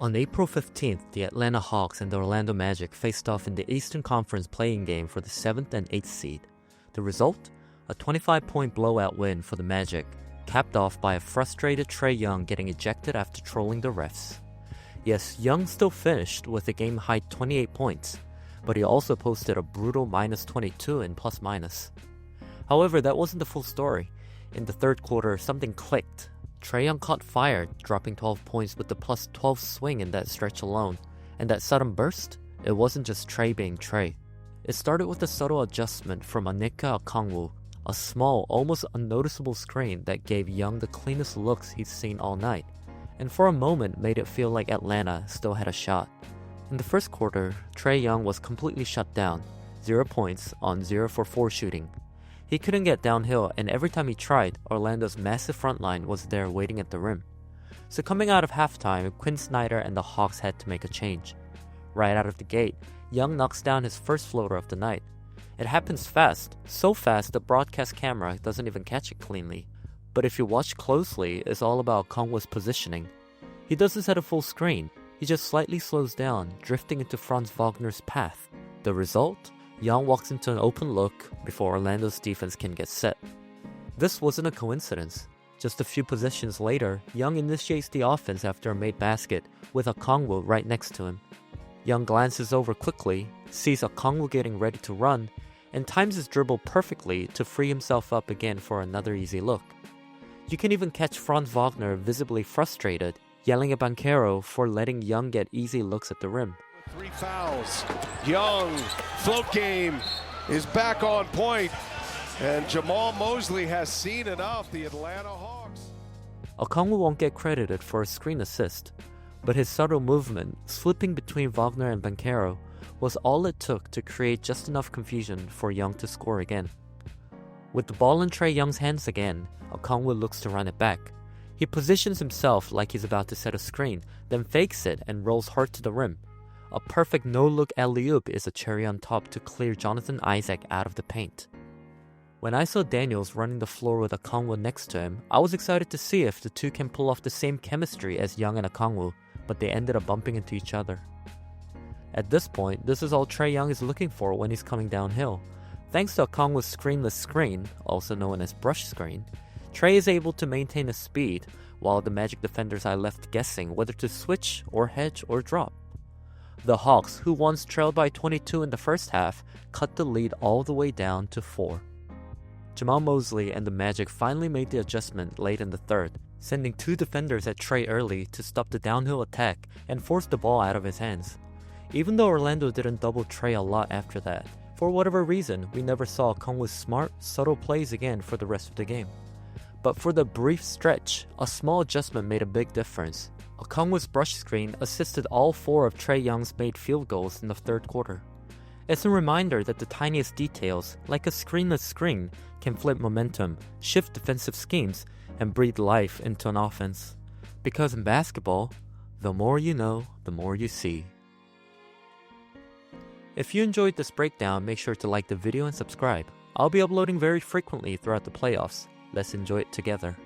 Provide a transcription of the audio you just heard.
On April 15th, the Atlanta Hawks and the Orlando Magic faced off in the Eastern Conference play-in game for the 7th and 8th seed. The result? A 25-point blowout win for the Magic, capped off by a frustrated Trae Young getting ejected after trolling the refs. Yes, Young still finished with a game-high 28 points, but he also posted a brutal minus 22 in plus-minus. However, that wasn't the full story. In the third quarter, something clicked. Trae Young caught fire, dropping 12 points with the plus 12 swing in that stretch alone. And that sudden burst? It wasn't just Trae being Trae. It started with a subtle adjustment from Onyeka Okongwu, a small, almost unnoticeable screen that gave Young the cleanest looks he's seen all night, and for a moment made it feel like Atlanta still had a shot. In the first quarter, Trae Young was completely shut down, 0 points on 0 for 4 shooting. He couldn't get downhill, and every time he tried, Orlando's massive front line was there waiting at the rim. So coming out of halftime, Quinn Snyder and the Hawks had to make a change. Right out of the gate, Young knocks down his first floater of the night. It happens fast, so fast the broadcast camera doesn't even catch it cleanly. But if you watch closely, it's all about Okongwu's positioning. He does this at a full screen. He just slightly slows down, drifting into Franz Wagner's path. The result? Young walks into an open look before Orlando's defense can get set. This wasn't a coincidence. Just a few possessions later, Young initiates the offense after a made basket with Okongwu right next to him. Young glances over quickly, sees Okongwu getting ready to run, and times his dribble perfectly to free himself up again for another easy look. You can even catch Franz Wagner visibly frustrated, yelling at Banchero for letting Young get easy looks at the rim. 3 fouls. Young, float game is back on point, and Jamal Mosley has seen enough. The Atlanta Hawks. Okongwu won't get credited for a screen assist, but his subtle movement, slipping between Wagner and Banchero, was all it took to create just enough confusion for Young to score again. With the ball in Trae Young's hands again, Okongwu looks to run it back. He positions himself like he's about to set a screen, then fakes it and rolls hard to the rim. A perfect no-look alley-oop is a cherry on top to clear Jonathan Isaac out of the paint. When I saw Daniels running the floor with Okongwu next to him, I was excited to see if the two can pull off the same chemistry as Young and Okongwu, but they ended up bumping into each other. At this point, this is all Trae Young is looking for when he's coming downhill. Thanks to Okongwu's screenless screen, also known as brush screen, Trae is able to maintain his speed, while the Magic defenders are left guessing whether to switch or hedge or drop. The Hawks, who once trailed by 22 in the first half, cut the lead all the way down to 4. Jamal Mosley and the Magic finally made the adjustment late in the third, sending 2 defenders at Trae early to stop the downhill attack and force the ball out of his hands. Even though Orlando didn't double Trae a lot after that, for whatever reason, we never saw Okongwu's smart, subtle plays again for the rest of the game. But for the brief stretch, a small adjustment made a big difference. Okongwu's brush screen assisted all 4 of Trae Young's made field goals in the third quarter. It's a reminder that the tiniest details, like a screenless screen, can flip momentum, shift defensive schemes, and breathe life into an offense. Because in basketball, the more you know, the more you see. If you enjoyed this breakdown, make sure to like the video and subscribe. I'll be uploading very frequently throughout the playoffs. Let's enjoy it together.